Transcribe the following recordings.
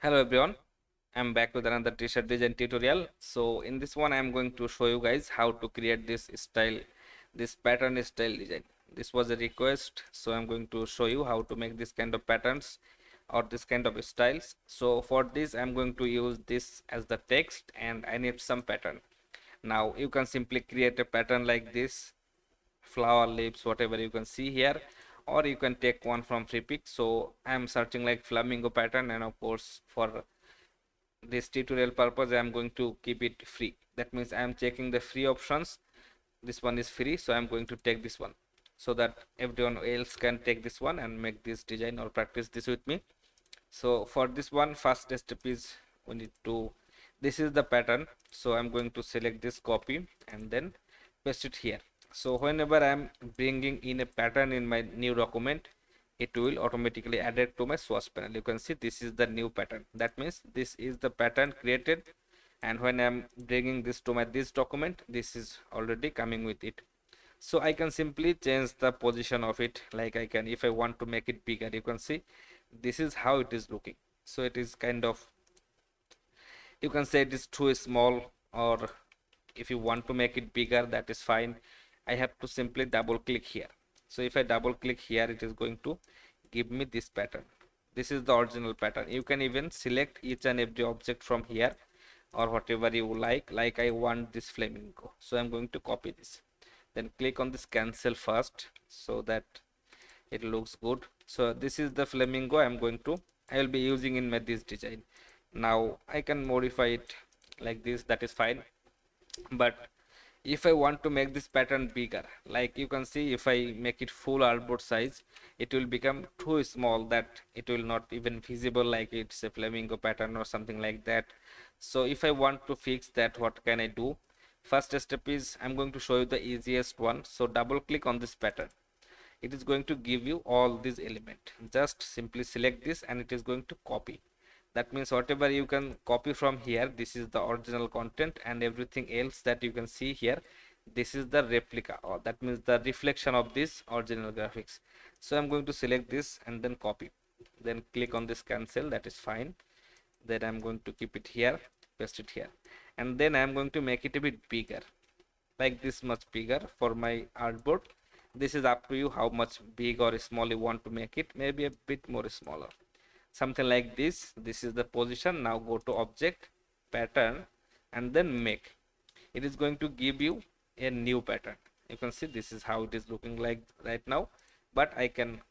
Hello everyone, I'm back with another t-shirt design tutorial. So in this one I'm going to show you guys how to create this pattern style design. This was a request, so I'm going to show you how to make this kind of patterns or this kind of styles. So for this I'm going to use this as the text and I need some pattern. Now you can simply create a pattern like this, flower leaves, whatever you can see here, or you can take one from free pick. So I'm searching like flamingo pattern, and of course for this tutorial purpose I am going to keep it free. That means I am checking the free options. This one is free, so I am going to take this one so that everyone else can take this one and make this design or practice this with me. So for this one, first step is we need to, this is the pattern, so I'm going to select this, copy, and then paste it here. So whenever I'm bringing in a pattern in my new document, it will automatically add it to my source panel. You can see this is the new pattern. That means this is the pattern created, and when I'm bringing this to my this document, this is already coming with it. So I can simply change the position of it. Like I can, if I want to make it bigger, you can see this is how it is looking. So it is kind of, you can say it is too small, or if you want to make it bigger, that is fine. I have to simply double click here. So if I double click here, it is going to give me this pattern. This is the original pattern. You can even select each and every object from here or whatever you like I want this flamingo, so I'm going to copy this, then click on this cancel first so that it looks good. So this is the flamingo I will be using in my this design. Now I can modify it like this, that is fine. But if I want to make this pattern bigger, like you can see, if I make it full artboard size, it will become too small that it will not even visible like it's a flamingo pattern or something like that. So if I want to fix that, what can I do? First step is I'm going to show you the easiest one. So double click on this pattern. It is going to give you all these element. Just simply select this and it is going to copy. That means whatever you can copy from here, this is the original content, and everything else that you can see here, this is the replica, or that means the reflection of this original graphics. So I'm going to select this and then copy, then click on this cancel, that is fine. Then I'm going to keep it here, paste it here, and then I'm going to make it a bit bigger, like this much bigger for my artboard. This is up to you how much big or small you want to make it, maybe a bit more smaller, something like this. This is the position. Now go to object, pattern, and then make. It is going to give you a new pattern. You can see this is how it is looking like right now, but I can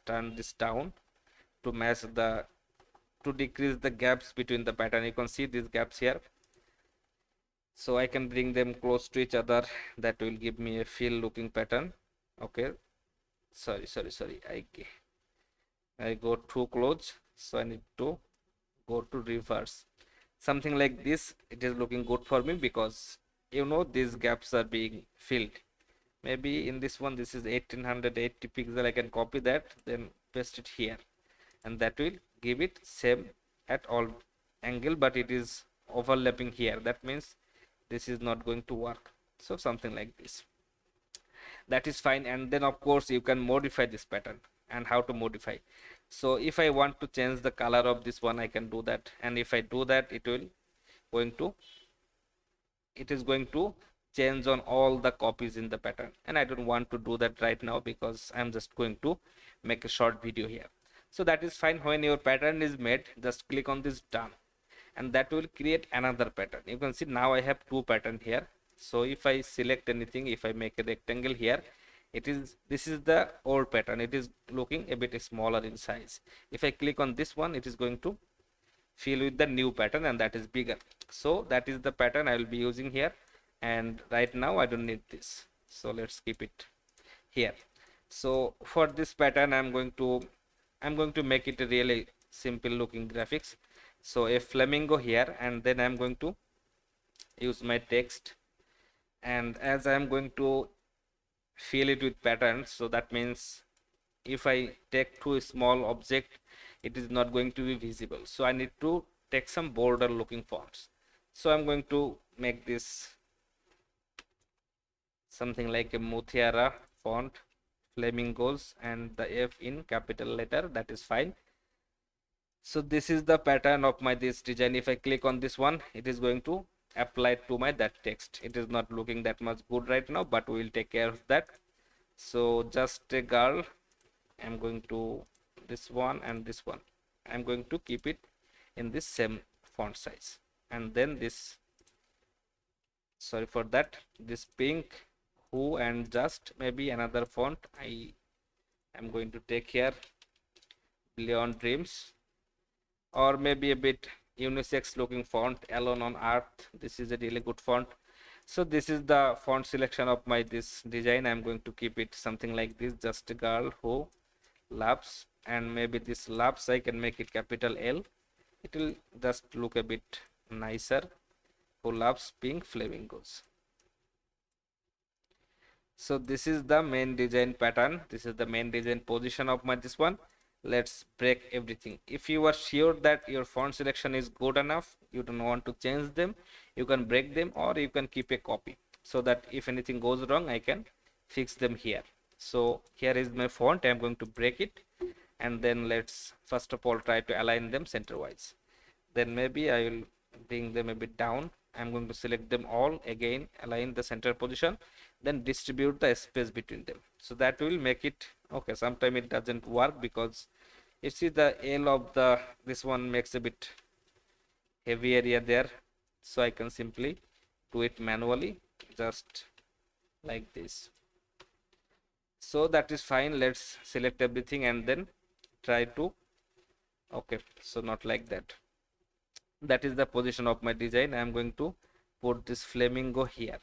turn this down to match the, to decrease the gaps between the pattern. You can see these gaps here, so I can bring them close to each other. That will give me a feel looking pattern. Okay, sorry, I go too close, so I need to go to reverse, something like this. It is looking good for me because these gaps are being filled. Maybe in this one, this is 1880 pixel, I can copy that, then paste it here, and that will give it same at all angle, but it is overlapping here. That means this is not going to work. So something like this, that is fine. And then of course you can modify this pattern. And how to modify? So if I want to change the color of this one, I can do that, and if I do that, going to it is going to change on all the copies in the pattern, and I don't want to do that right now because I'm just going to make a short video here. So that is fine. When your pattern is made, just click on this done, and that will create another pattern. You can see now I have two pattern here. So if I select anything, if I make a rectangle here, this is the old pattern. It is looking a bit smaller in size. If I click on this one, it is going to fill with the new pattern, and that is bigger. So that is the pattern I will be using here, and right now I don't need this, so let's keep it here. So for this pattern, I'm going to make it a really simple looking graphics. So a flamingo here, and then I'm going to use my text, and as I'm going to fill it with patterns, so that means if I take too small object, it is not going to be visible. So I need to take some border looking fonts. So I'm going to make this something like a Mutiara font, flamingos, and the F in capital letter, that is fine. So this is the pattern of my this design. If I click on this one, it is going to apply to my that text. It is not looking that much good right now, but we will take care of that. So just a girl, I'm going to this one and this one, I'm going to keep it in this same font size. And then this, sorry for that, this pink, who, and just maybe another font I am going to take here, Beyond Dreams, or maybe a bit unisex looking font, Alone on Earth. This is a really good font. So this is the font selection of my this design. I'm going to keep it something like this, just a girl who loves, and maybe this loves I can make it capital L. It will just look a bit nicer. Who loves pink flamingos. So this is the main design pattern. This is the main design position of my this one. Let's break everything. If you are sure that your font selection is good enough, you don't want to change them, you can break them, or you can keep a copy so that if anything goes wrong, I can fix them here. So here is my font. I'm going to break it, and then let's first of all try to align them center wise. Then maybe I will bring them a bit down. I'm going to select them all again, align the center position, then distribute the space between them. So that will make it okay. Sometimes it doesn't work because you see the L of the this one makes a bit heavy area there. So I can simply do it manually, just like this. So that is fine. Let's select everything and then try to okay. So not like that. That is the position of my design. I am going to put this flamingo here,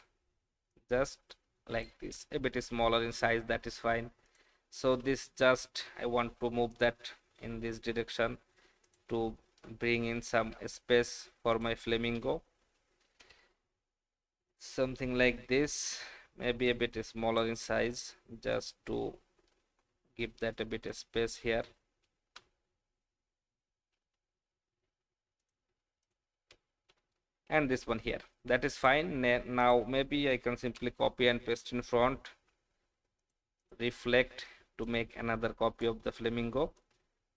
just like this, a bit smaller in size. That is fine. So this just I want to move that in this direction to bring in some space for my flamingo, something like this, maybe a bit smaller in size, just to give that a bit of space here. And this one here, that is fine. Now maybe I can simply copy and paste in front, reflect to make another copy of the flamingo,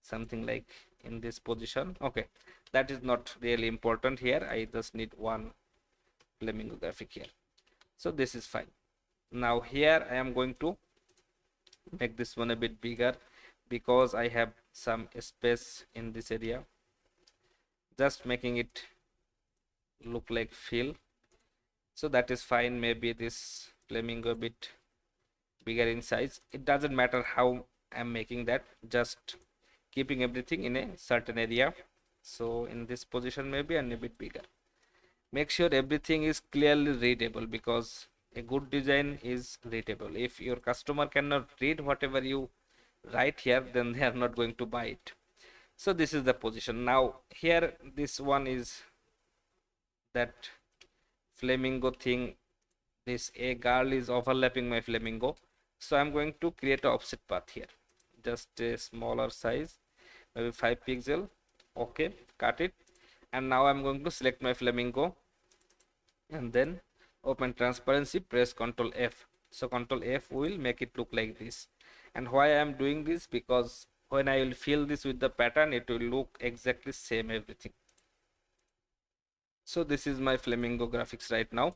something like in this position. Okay, that is not really important here. I just need one flamingo graphic here. So this is fine. Now here I am going to make this one a bit bigger because I have some space in this area, just making it look like fill. So that is fine. Maybe this flamingo a bit bigger in size. It doesn't matter how I'm making that, just keeping everything in a certain area. So in this position maybe, and a bit bigger. Make sure everything is clearly readable, because a good design is readable. If your customer cannot read whatever you write here, then they are not going to buy it. So this is the position. Now here this one is that flamingo thing. This a girl is overlapping my flamingo, so I'm going to create an offset path here, just a smaller size, maybe 5 pixel. Okay, cut it. And now I'm going to select my flamingo and then open transparency, press Ctrl F. So Ctrl F will make it look like this. And why I am doing this, because when I will fill this with the pattern, it will look exactly same everything. So this is my flamingo graphics right now.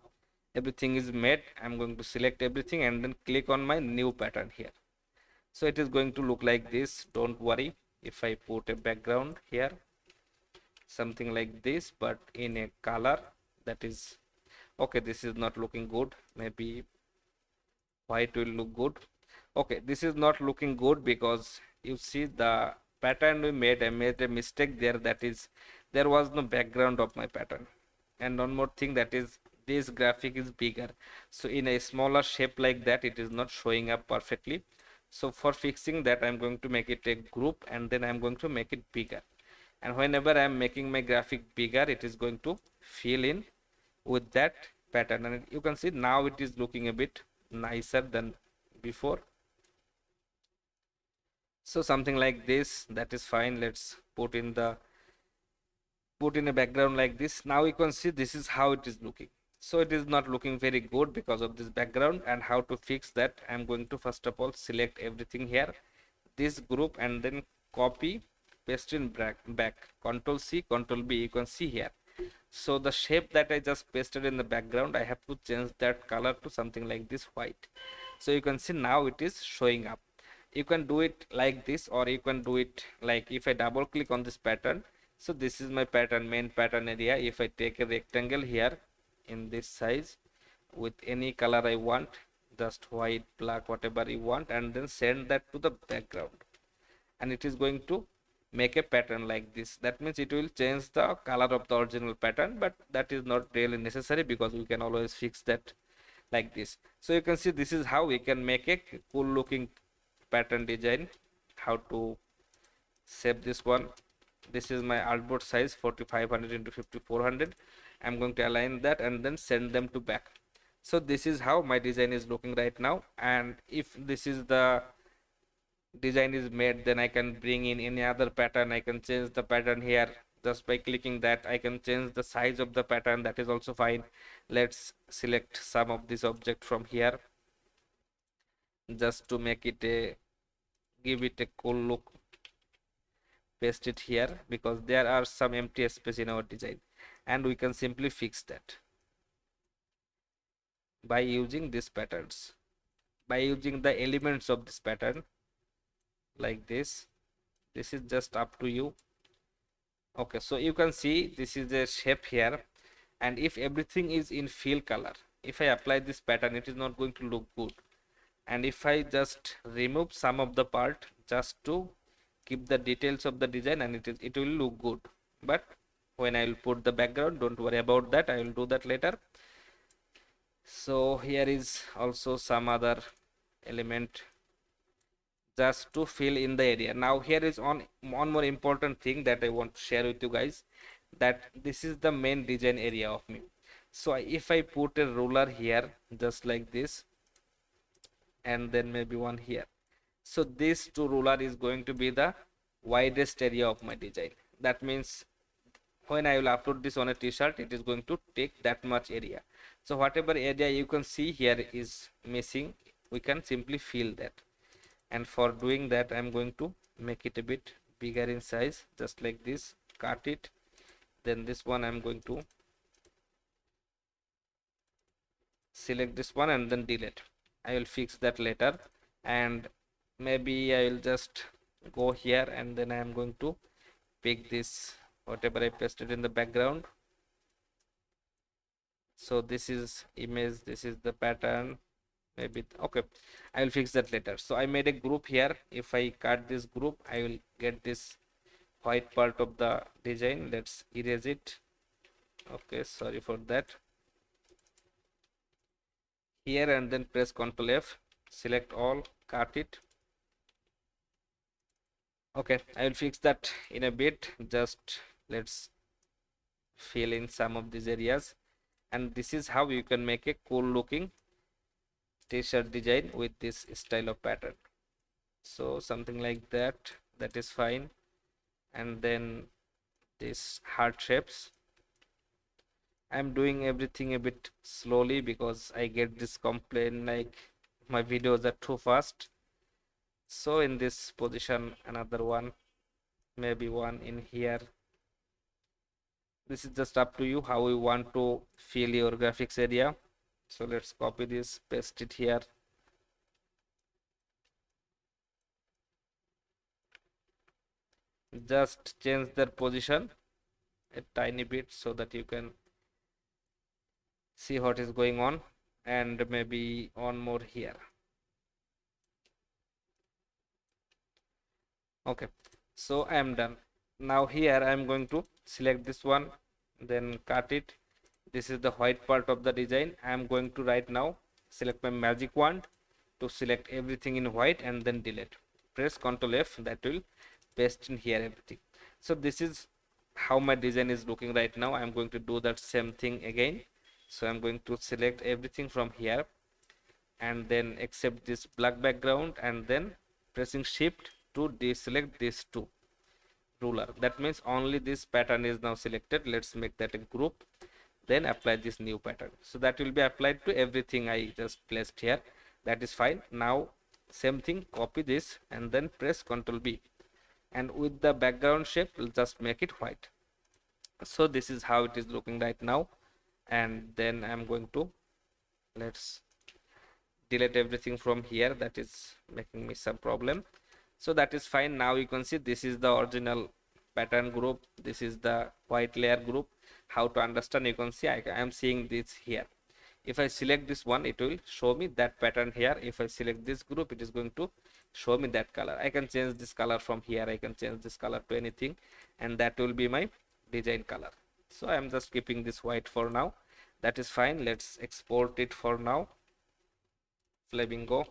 Everything is made. I'm going to select everything and then click on my new pattern here. So it is going to look like this. Don't worry if I put a background here, something like this, but in a color that is okay. This is not looking good. Maybe white will look good. Okay, this is not looking good because you see the pattern we made. I made a mistake there. That is, there was no background of my pattern. And one more thing, that is, this graphic is bigger, so in a smaller shape like that, it is not showing up perfectly. So for fixing that, I'm going to make it a group, and then I'm going to make it bigger. And whenever I'm making my graphic bigger, it is going to fill in with that pattern, and you can see now it is looking a bit nicer than before. So something like this, that is fine. Let's put in a background like this. Now you can see this is how it is looking. So it is not looking very good because of this background. And how to fix that, I'm going to first of all select everything here, this group, and then copy paste in back. Control C, Control B, you can see here. So the shape that I just pasted in the background, I have to change that color to something like this white. So you can see now it is showing up. You can do it like this, or you can do it like, if I double click on this pattern, so this is my pattern, main pattern area. If I take a rectangle here in this size with any color I want, just white, black, whatever you want, and then send that to the background, and it is going to make a pattern like this. That means it will change the color of the original pattern, but that is not really necessary because we can always fix that like this. So you can see this is how we can make a cool looking pattern design. How to save this one? This is my artboard size, 4500 into 5400. I'm going to align that and then send them to back. So this is how my design is looking right now. And if this is the design is made, then I can bring in any other pattern. I can change the pattern here just by clicking that. I can change the size of the pattern, that is also fine. Let's select some of this object from here just to make it a, give it a cool look. Paste it here because there are some empty space in our design, and we can simply fix that by using these patterns, by using the elements of this pattern like this. This is just up to you. Okay, so you can see this is a shape here, and if everything is in fill color, if I apply this pattern, it is not going to look good. And if I just remove some of the part just to keep the details of the design, and it will look good. But when I will put the background, don't worry about that, I will do that later. So here is also some other element just to fill in the area. Now here is one more important thing that I want to share with you guys, that this is the main design area of me. So if I put a ruler here just like this, and then maybe one here, so this two ruler is going to be the widest area of my design. That means when I will upload this on a t-shirt, it is going to take that much area. So whatever area you can see here is missing, we can simply fill that. And for doing that, I'm going to make it a bit bigger in size, just like this. Cut it. Then this one I'm going to select this one and then delete. I will fix that later. And maybe I will just go here, and then I am going to pick this whatever I pasted in the background. So this is image, this is the pattern, maybe. Okay, I will fix that later. So I made a group here. If I cut this group, I will get this white part of the design. Let's erase it. Okay, sorry for that. Here, and then press Ctrl F, select all, cut it. Okay, I will fix that in a bit. Just let's fill in some of these areas, and this is how you can make a cool looking t-shirt design with this style of pattern. So something like that, that is fine. And then these heart shapes, I'm doing everything a bit slowly because I get this complaint like my videos are too fast. So in this position, another one, maybe one in here. This is just up to you how you want to fill your graphics area. So let's copy this, paste it here. Just change their position a tiny bit so that you can see what is going on, and maybe one more here. Okay, so I am done. Now here I am going to select this one, then cut it. This is the white part of the design. I am going to right now select my magic wand to select everything in white and then delete. Press Ctrl F, that will paste in here everything. So this is how my design is looking right now. I am going to do that same thing again. So I'm going to select everything from here, and then accept this black background, and then pressing shift to deselect these two ruler. That means only this pattern is now selected. Let's make that a group, then apply this new pattern. So that will be applied to everything I just placed here. That is fine. Now same thing, copy this and then press Ctrl B. and with the background shape we'll just make it white. So this is how it is looking right now. And then I'm going to, let's delete everything from here that is making me some problem. So that is fine. Now you can see this is the original pattern group, this is the white layer group. How to understand, you can see I am seeing this here. If I select this one, it will show me that pattern here. If I select this group, it is going to show me that color. I can change this color from here, I can change this color to anything, and that will be my design color. So I am just keeping this white for now. That is fine. Let's export it for now. Flamingo.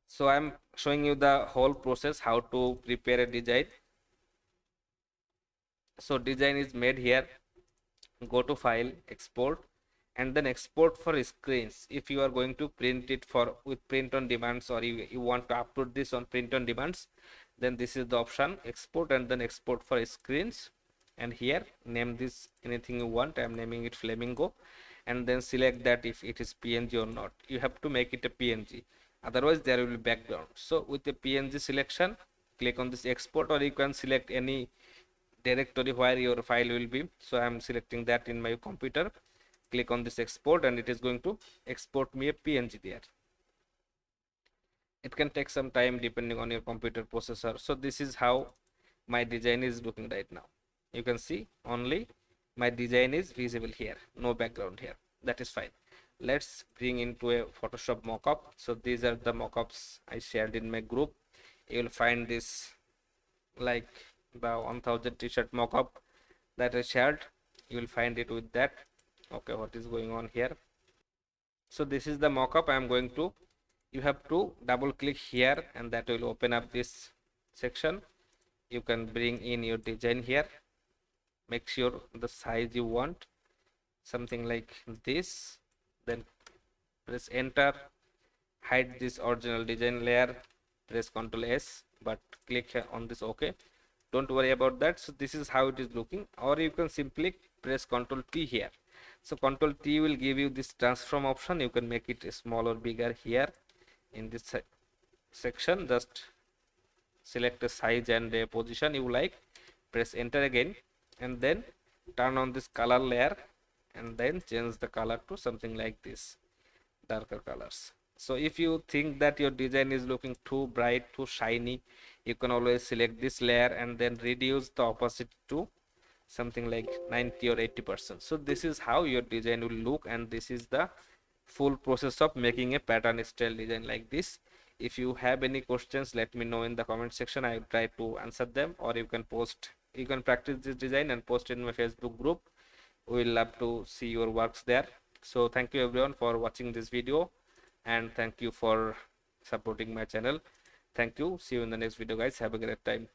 So I'm showing you the whole process how to prepare a design. So design is made here. Go to file, export, and then export for screens. If you are going to print it for with print on demands, or you want to upload this on print on demands, then this is the option, export, and then export for screens. And here name this anything you want. I'm naming it Flamingo, and then select that if it is PNG or not. You have to make it a PNG, otherwise there will be background. So with the PNG selection, click on this export, or you can select any directory where your file will be. So I am selecting that in my computer. Click on this export, and it is going to export me a PNG there. It can take some time depending on your computer processor. So this is how my design is looking right now. You can see only my design is visible here, no background here. That is fine. Let's bring into a Photoshop mockup. So these are the mockups I shared in my group. You will find this like the 1000 t-shirt mockup that I shared. You will find it with that. Okay, what is going on here? So this is the mockup I am going to. You have to double click here, and that will open up this section. You can bring in your design here. Make sure the size you want, something like this. Then press enter. Hide this original design layer. Press Ctrl S, but click on this OK. Don't worry about that. So this is how it is looking. Or you can simply press Ctrl T here. So Ctrl T will give you this transform option. You can make it small or bigger here in this section. Just select a size and a position you like. Press enter again, and then turn on this color layer, and then change the color to something like this, darker colors. So if you think that your design is looking too bright, too shiny, you can always select this layer and then reduce the opacity to something like 90 or 80%. So this is how your design will look, and this is the full process of making a pattern style design like this. If you have any questions, let me know in the comment section. I will try to answer them, or you can practice this design and post in my Facebook group. We will love to see your works there. So thank you everyone for watching this video, and thank you for supporting my channel. Thank you. See you in the next video, guys. Have a great time.